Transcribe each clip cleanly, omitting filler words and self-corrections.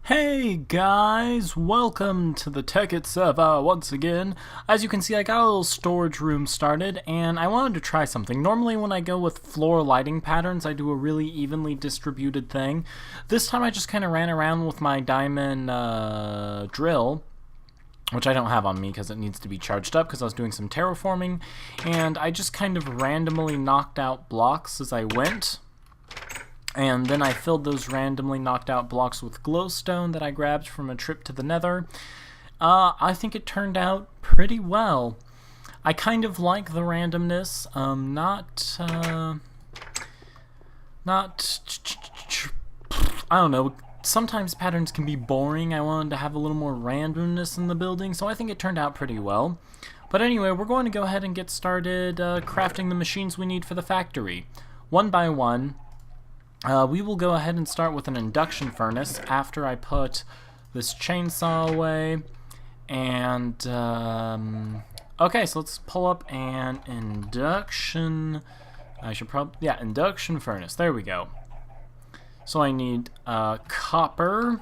Hey guys, welcome to the Tekkit server once again. As you can see, I got a little storage room started and I wanted to try something. Normally when I go with floor lighting patterns, I do a really evenly distributed thing. This time I just kind of ran around with my diamond drill, which I don't have on me because it needs to be charged up because I was doing some terraforming, and I just kind of randomly knocked out blocks as I went. And then I filled those randomly knocked out blocks with glowstone that I grabbed from a trip to the Nether. I think it turned out pretty well. I kind of like the randomness. I don't know. Sometimes patterns can be boring. I wanted to have a little more randomness in the building, so I think it turned out pretty well. But anyway, we're going to go ahead and get started crafting the machines we need for the factory. One by one. We will go ahead and start with an induction furnace after I put this chainsaw away. And, okay, so let's pull up an induction, induction furnace. There we go. So I need copper,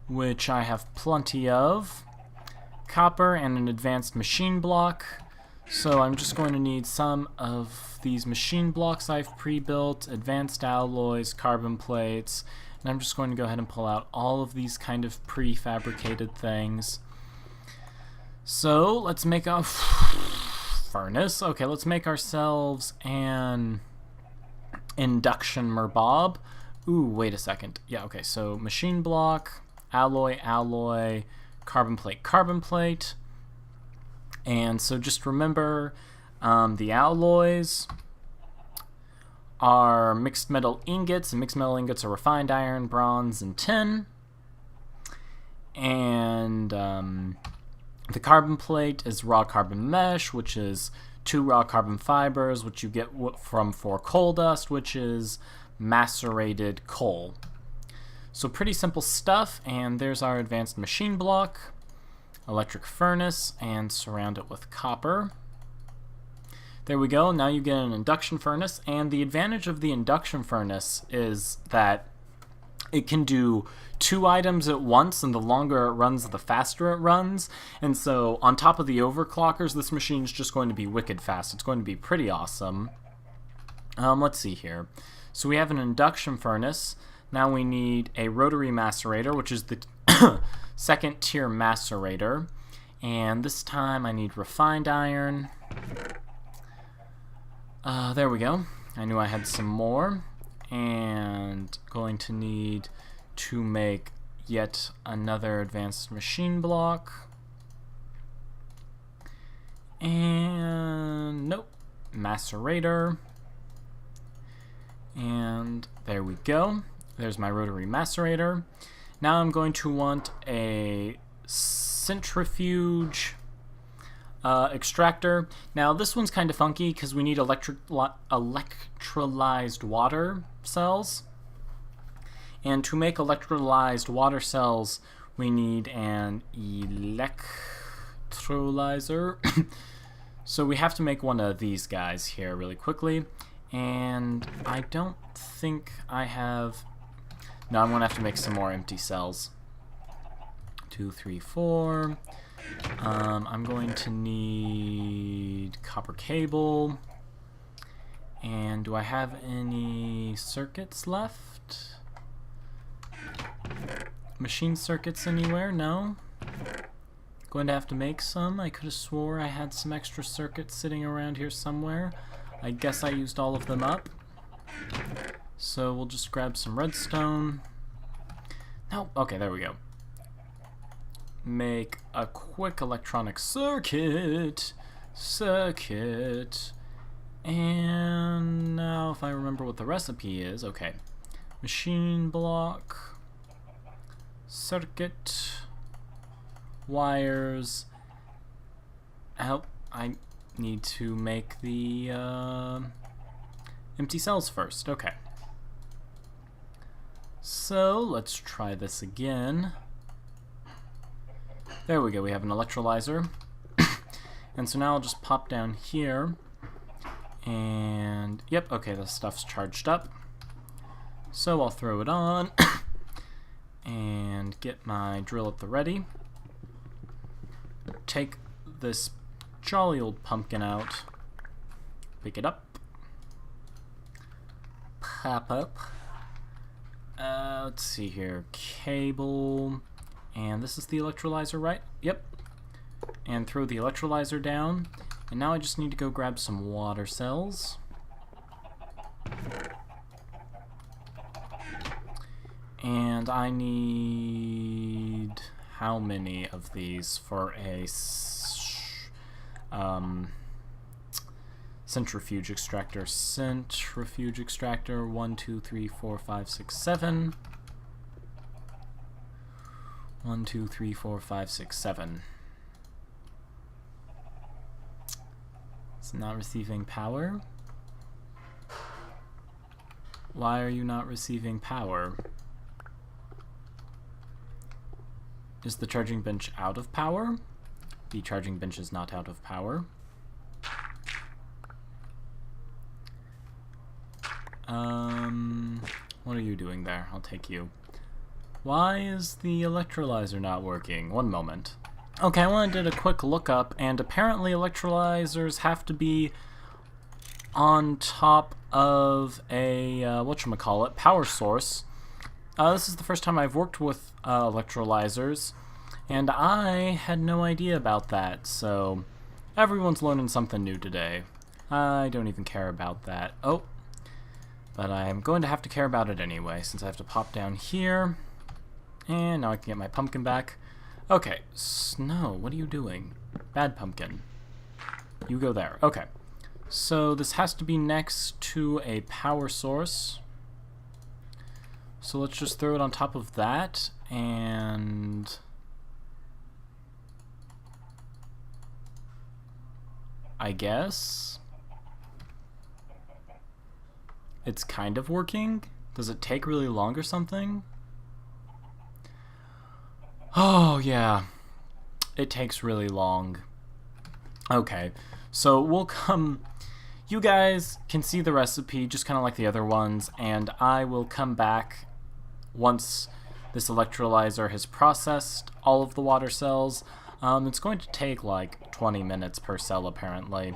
which I have plenty of. Copper and an advanced machine block. So I'm just going to need some of these machine blocks I've pre-built, advanced alloys, carbon plates, and I'm just going to go ahead and pull out all of these kind of prefabricated things. So let's make a furnace. Okay, let's make ourselves an induction merbob. Ooh, wait a second. Yeah, okay, so machine block, alloy, carbon plate. And so just remember, the alloys are mixed metal ingots, and mixed metal ingots are refined iron, bronze, and tin. And the carbon plate is raw carbon mesh, which is 2 raw carbon fibers, which you get from 4 coal dust, which is macerated coal. So pretty simple stuff, and there's our advanced machine block. Electric furnace, and surround it with copper. There we go. Now you get an induction furnace, and the advantage of the induction furnace is that it can do 2 items at once, and the longer it runs, the faster it runs. And so on top of the overclockers, this machine is just going to be wicked fast. It's going to be pretty awesome. Let's see here. So we have an induction furnace. Now we need a rotary macerator, which is the second tier macerator, and this time I need refined iron. There we go. I knew I had some more, and going to need to make yet another advanced machine block. And nope, macerator. And there we go. There's my rotary macerator. Now I'm going to want a centrifuge extractor. Now this one's kind of funky because we need electrolyzed water cells. And to make electrolyzed water cells, we need an electrolyzer. So we have to make one of these guys here really quickly. And I don't think I have... No, I'm going to have to make some more empty cells. 2, 3, 4. I'm going to need copper cable. And do I have any circuits left? Machine circuits anywhere? No. Going to have to make some. I could have swore I had some extra circuits sitting around here somewhere. I guess I used all of them up. So we'll just grab some redstone. No, okay, there we go. Make a quick electronic circuit. And now if I remember what the recipe is, okay. Machine block, circuit, wires. Oh, I need to make the empty cells first, okay. So let's try this again. There we go, we have an electrolyzer. And so now I'll just pop down here. And yep, okay, the stuff's charged up. So I'll throw it on. And get my drill at the ready. Take this jolly old pumpkin out. Pick it up. Pop up. Let's see here. Cable. And this is the electrolyzer, right? Yep. And throw the electrolyzer down. And now I just need to go grab some water cells. And I need how many of these for a centrifuge extractor? Centrifuge extractor. 1, 2, 3, 4, 5, 6, 7. 1, 2, 3, 4, 5, 6, 7. It's not receiving power. Why are you not receiving power? Is the charging bench out of power? The charging bench is not out of power. What are you doing there? I'll take you. Why is the electrolyzer not working? One moment. Okay, I went and did a quick lookup, and apparently electrolyzers have to be on top of a, whatchamacallit, power source. This is the first time I've worked with electrolyzers, and I had no idea about that, so everyone's learning something new today. I don't even care about that. Oh, but I'm going to have to care about it anyway, since I have to pop down here, and now I can get my pumpkin back. Okay, Snow, what are you doing? Bad pumpkin. You go there. Okay, so this has to be next to a power source. So let's just throw it on top of that, and I guess it's kind of working. Does it take really long or something? Oh yeah, it takes really long. Okay, so we'll come. You guys can see the recipe just kind of like the other ones, and I will come back once this electrolyzer has processed all of the water cells. It's going to take like 20 minutes per cell apparently.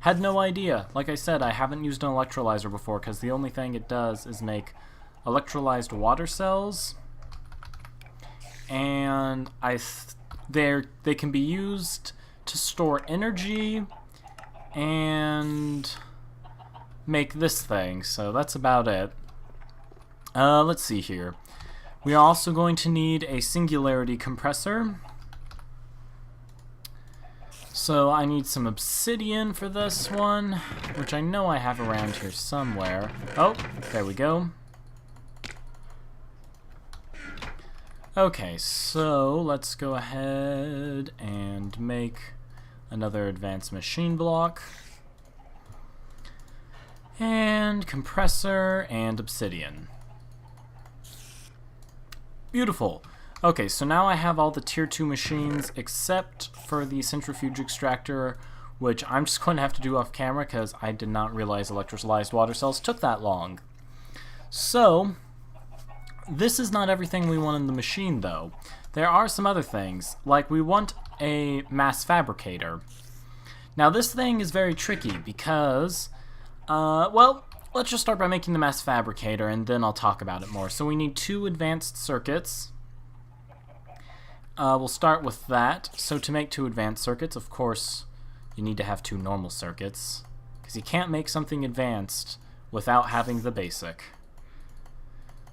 Had no idea. Like I said, I haven't used an electrolyzer before because the only thing it does is make electrolyzed water cells, and they can be used to store energy and make this thing, so that's about it. Let's see here. We are also going to need a singularity compressor. So I need some obsidian for this one, which I know I have around here somewhere. Oh, there we go. Okay, so let's go ahead and make another advanced machine block. And compressor and obsidian. Beautiful. Okay, so now I have all the tier 2 machines except for the centrifuge extractor, which I'm just going to have to do off camera because I did not realize electrolyzed water cells took that long. So, this is not everything we want in the machine though. There are some other things, like we want a mass fabricator. Now this thing is very tricky because, well, let's just start by making the mass fabricator and then I'll talk about it more. So we need 2 advanced circuits. We'll start with that. So to make 2 advanced circuits, of course, you need to have 2 normal circuits, because you can't make something advanced without having the basic.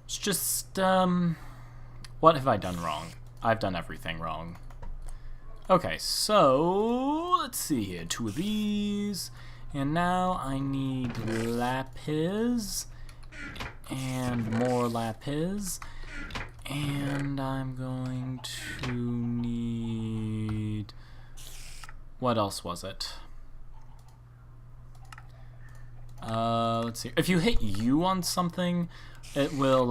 It's just, what have I done wrong? I've done everything wrong. Okay, so let's see here. 2 of these, and now I need lapis and more lapis. And I'm going to need... What else was it? Let's see. If you hit U on something, it will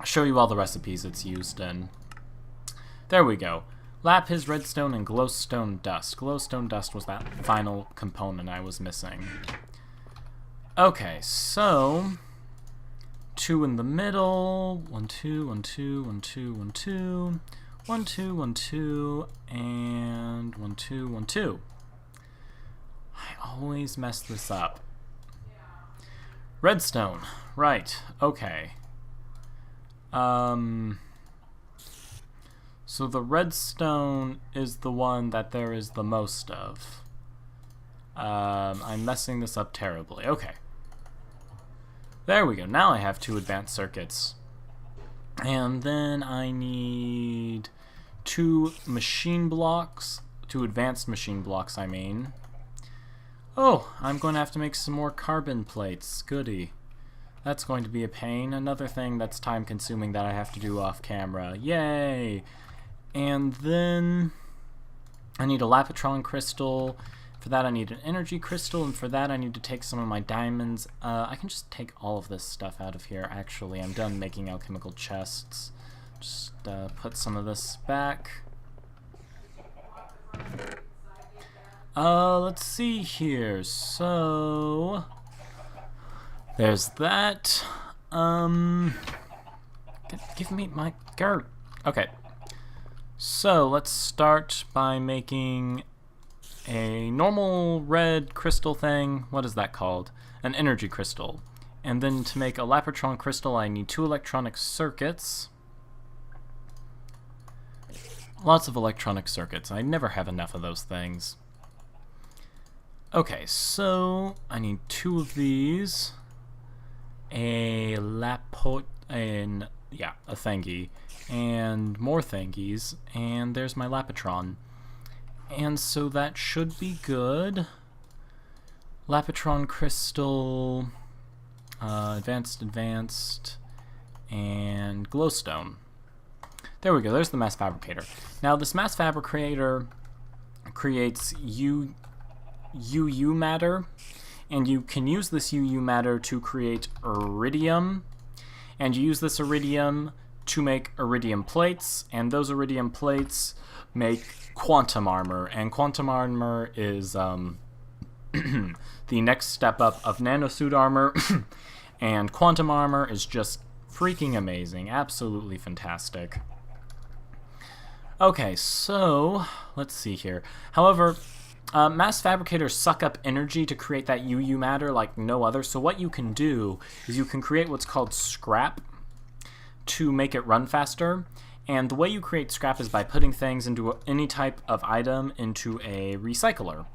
show you all the recipes it's used in. There we go. Lapis, redstone, and glowstone dust. Glowstone dust was that final component I was missing. Okay, so... 2 in the middle. 1, 2, 1, 2, 1, 2, 1, 2. 1, 2, 1, 2, and 1, 2, 1, 2. I always mess this up. Redstone. Right. Okay. So the redstone is the one that there is the most of. I'm messing this up terribly. Okay. There we go. Now I have 2 advanced circuits. And then I need 2 machine blocks. 2 advanced machine blocks, I mean. Oh, I'm going to have to make some more carbon plates. Goody. That's going to be a pain. Another thing that's time consuming that I have to do off camera. Yay! And then I need a Lapitron crystal. For that I need an energy crystal, and for that I need to take some of my diamonds. I can just take all of this stuff out of here, actually. I'm done making alchemical chests. Just put some of this back. Let's see here. So there's that. Give me my dirt. Okay. So let's start by making a normal red crystal thing. What is that called? An energy crystal. And then to make a Lapitron crystal, I need 2 electronic circuits. Lots of electronic circuits. I never have enough of those things. Okay, so I need 2 of these. A thangy. And more thangies. And there's my Lapitron. And so that should be good. Lapitron crystal, advanced, and glowstone. There we go, there's the mass fabricator. Now this mass fabricator creates UU matter, and you can use this UU matter to create iridium, and you use this iridium to make iridium plates, and those iridium plates make quantum armor, and quantum armor is the next step up of nanosuit armor, and quantum armor is just freaking amazing, absolutely fantastic. Okay, so let's see here. However, mass fabricators suck up energy to create that UU matter like no other, so what you can do is you can create what's called scrap to make it run faster. And the way you create scrap is by putting things into any type of item into a recycler.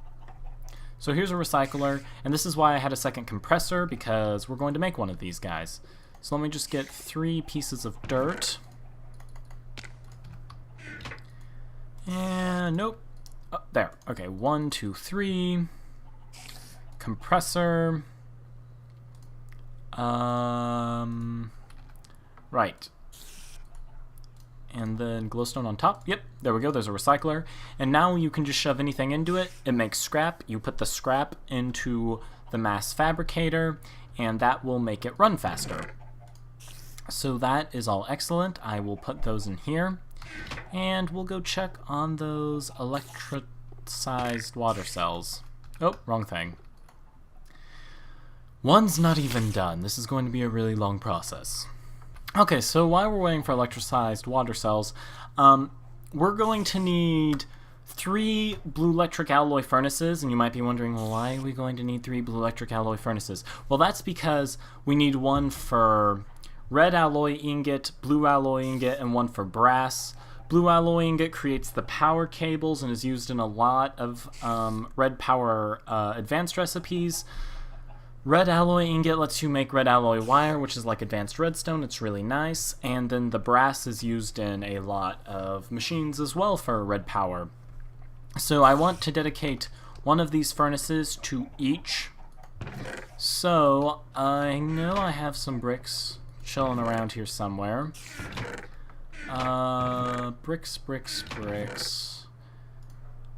So here's a recycler, and this is why I had a second compressor, because we're going to make one of these guys. So let me just get 3 pieces of dirt. And nope. Oh, there. Okay, 1, 2, 3. Compressor. Right. And then glowstone on top. Yep, there we go, there's a recycler. And now you can just shove anything into it. It makes scrap. You put the scrap into the mass fabricator, and that will make it run faster. So that is all excellent. I will put those in here. And we'll go check on those electricized water cells. Oh, wrong thing. One's not even done. This is going to be a really long process. Okay, so while we're waiting for electricized water cells, we're going to need 3 blue electric alloy furnaces, and you might be wondering, well, why are we going to need 3 blue electric alloy furnaces? Well, that's because we need one for red alloy ingot, blue alloy ingot, and one for brass. Blue alloy ingot creates the power cables and is used in a lot of red power advanced recipes. Red alloy ingot lets you make red alloy wire, which is like advanced redstone. It's really nice. And then the brass is used in a lot of machines as well for red power. So I want to dedicate one of these furnaces to each. So I know I have some bricks chilling around here somewhere. Bricks.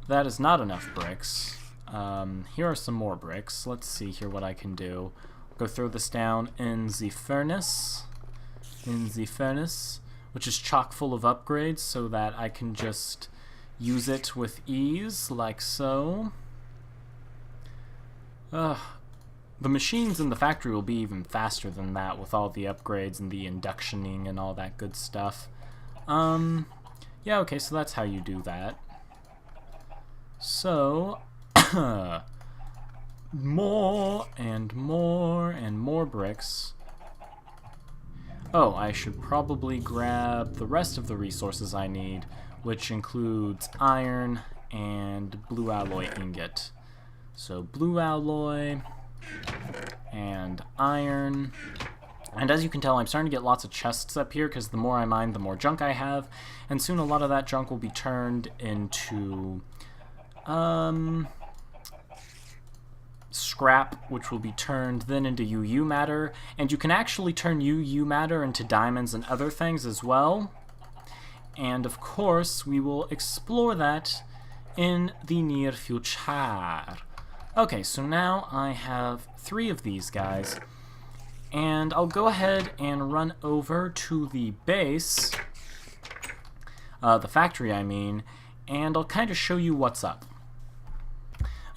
That is not enough bricks. Here are some more bricks. Let's see here what I can do. Go throw this down in the furnace. Which is chock full of upgrades so that I can just use it with ease, like so. the machines in the factory will be even faster than that with all the upgrades and the inductioning and all that good stuff. Yeah, okay, so that's how you do that. So, more and more and more bricks. Oh, I should probably grab the rest of the resources I need, which includes iron and blue alloy ingot. So blue alloy and iron. And as you can tell, I'm starting to get lots of chests up here because the more I mine, the more junk I have. And soon a lot of that junk will be turned into scrap, which will be turned then into UU matter. And you can actually turn UU matter into diamonds and other things as well. And of course, we will explore that in the near future. Okay, so now I have 3 of these guys. And I'll go ahead and run over to the base, the factory I mean, and I'll kind of show you what's up.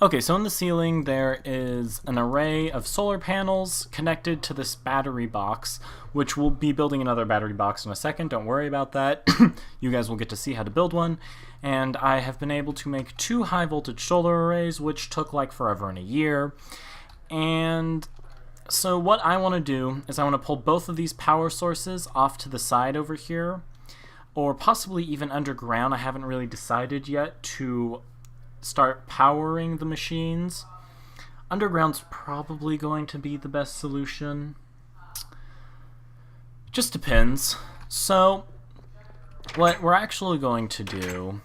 Okay, so in the ceiling there is an array of solar panels connected to this battery box, which we'll be building another battery box in a second, don't worry about that. You guys will get to see how to build one. And I have been able to make 2 high voltage solar arrays, which took like forever and a year. And so what I want to do is I want to pull both of these power sources off to the side over here, or possibly even underground. I haven't really decided yet to start powering the machines. Underground's probably going to be the best solution. Just depends. So what we're actually going to do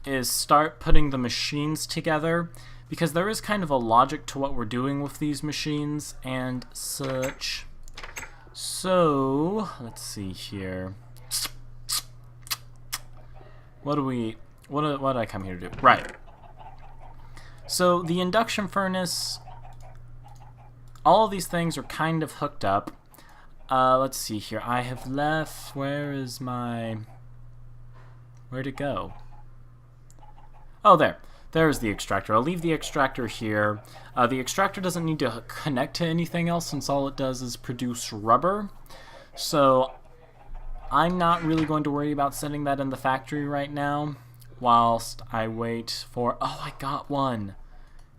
is start putting the machines together, because there is kind of a logic to what we're doing with these machines and such. So, let's see here. What did I come here to do? Right. So, the induction furnace, all of these things are kind of hooked up. Let's see here. I have left, where'd it go? Oh, there. There's the extractor. I'll leave the extractor here. The extractor doesn't need to connect to anything else, since all it does is produce rubber. So I'm not really going to worry about setting that in the factory right now, whilst I wait for... Oh, I got one!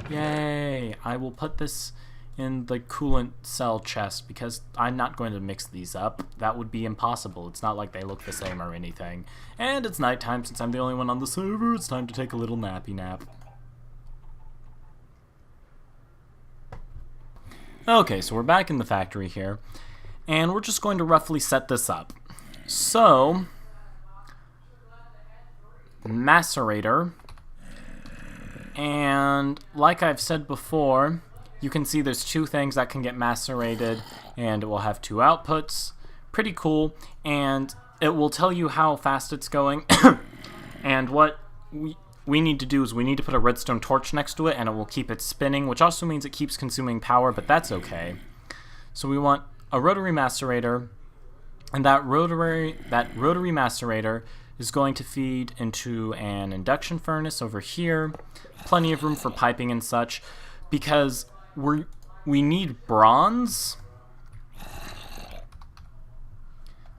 Yay! I will put this in the coolant cell chest, because I'm not going to mix these up. That would be impossible. It's not like they look the same or anything. And it's nighttime, since I'm the only one on the server. It's time to take a little nappy nap. Okay, so we're back in the factory here, and we're just going to roughly set this up. So, macerator, and like I've said before, you can see there's 2 things that can get macerated, and it will have 2 outputs. Pretty cool, and it will tell you how fast it's going. And what we need to do is we need to put a redstone torch next to it, and it will keep it spinning, which also means it keeps consuming power, but that's okay. So we want a rotary macerator, and that rotary macerator is going to feed into an induction furnace over here. Plenty of room for piping and such, because we need bronze.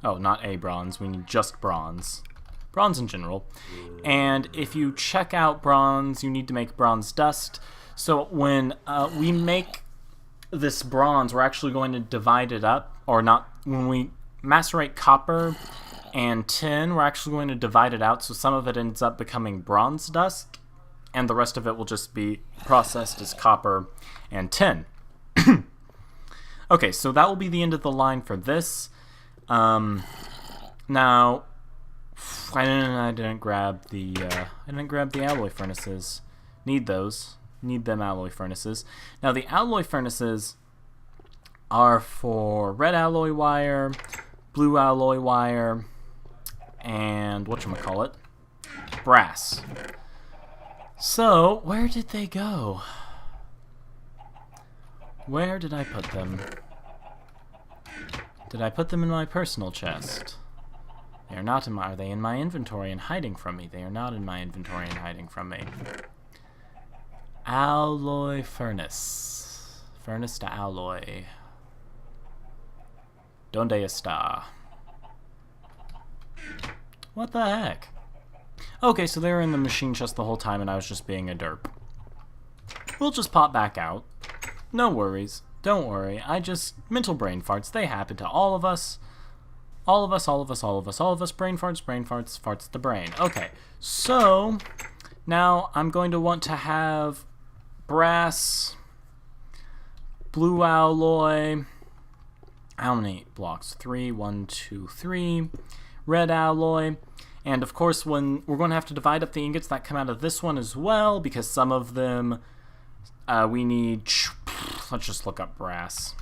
Oh, not a bronze. We need just bronze. Bronze in general. And if you check out bronze, you need to make bronze dust. So when we make this bronze, we're actually going to divide it up, or not. When we macerate copper and tin, we're actually going to divide it out, so some of it ends up becoming bronze dust, and the rest of it will just be processed as copper and tin. Okay, so that will be the end of the line for this. Now, I didn't grab the alloy furnaces. Need those. Need them alloy furnaces. Now, the alloy furnaces are for red alloy wire, blue alloy wire, and whatchamacallit, brass. So, where did they go? Where did I put them? Did I put them in my personal chest? They are not in my... Are they in my inventory and hiding from me? They are not in my inventory and hiding from me. Alloy furnace. Furnace to alloy. Donde está? What the heck? Okay, so they were in the machine chest the whole time and I was just being a derp. We'll just pop back out. No worries. Don't worry. Mental brain farts. They happen to all of us. All of us, all of us, all of us, all of us. Brain farts, farts the brain. Okay, so now I'm going to want to have brass, blue alloy. How many blocks? 3, 1, 2, 3. Red alloy. And of course, when we're going to have to divide up the ingots that come out of this one as well, because some of them we need. Let's just look up brass.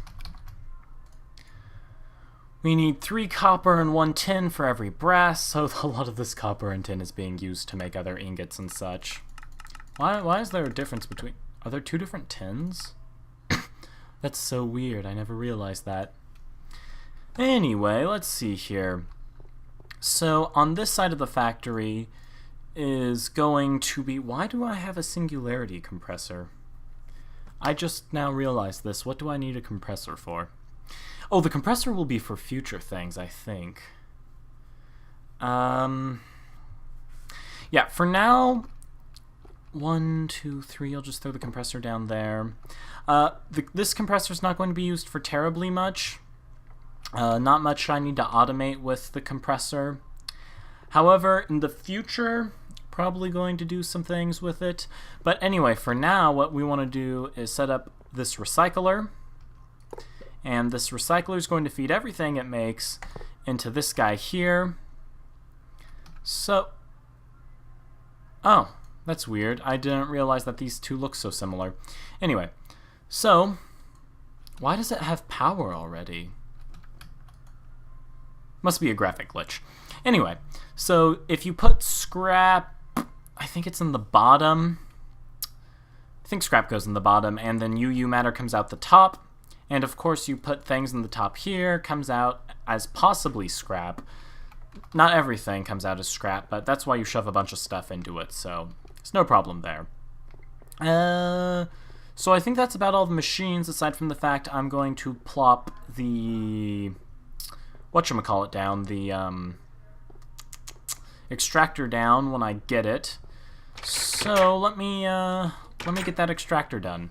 We need 3 copper and 1 tin for every brass, so a lot of this copper and tin is being used to make other ingots and such. Why is there a difference between... Are there 2 different tins? That's so weird, I never realized that. Anyway, let's see here. So, on this side of the factory is going to be... Why do I have a singularity compressor? I just now realized this. What do I need a compressor for? Oh, the compressor will be for future things, I think. Yeah, for now, 1, 2, 3, I'll just throw the compressor down there. This compressor's not going to be used for terribly much. Not much I need to automate with the compressor. However, in the future, probably going to do some things with it. But anyway, for now, what we want to do is set up this recycler. And this recycler is going to feed everything it makes into this guy here. So, oh, that's weird. I didn't realize that these two look so similar. Anyway, so, why does it have power already? Must be a graphic glitch. Anyway, so if you put scrap, I think it's in the bottom. I think scrap goes in the bottom, and then UU matter comes out the top. And of course you put things in the top here, comes out as possibly scrap. Not everything comes out as scrap, but that's why you shove a bunch of stuff into it, so it's no problem there. So I think that's about all the machines, aside from the fact I'm going to plop the... whatchamacallit down, the extractor down when I get it. So let me get that extractor done.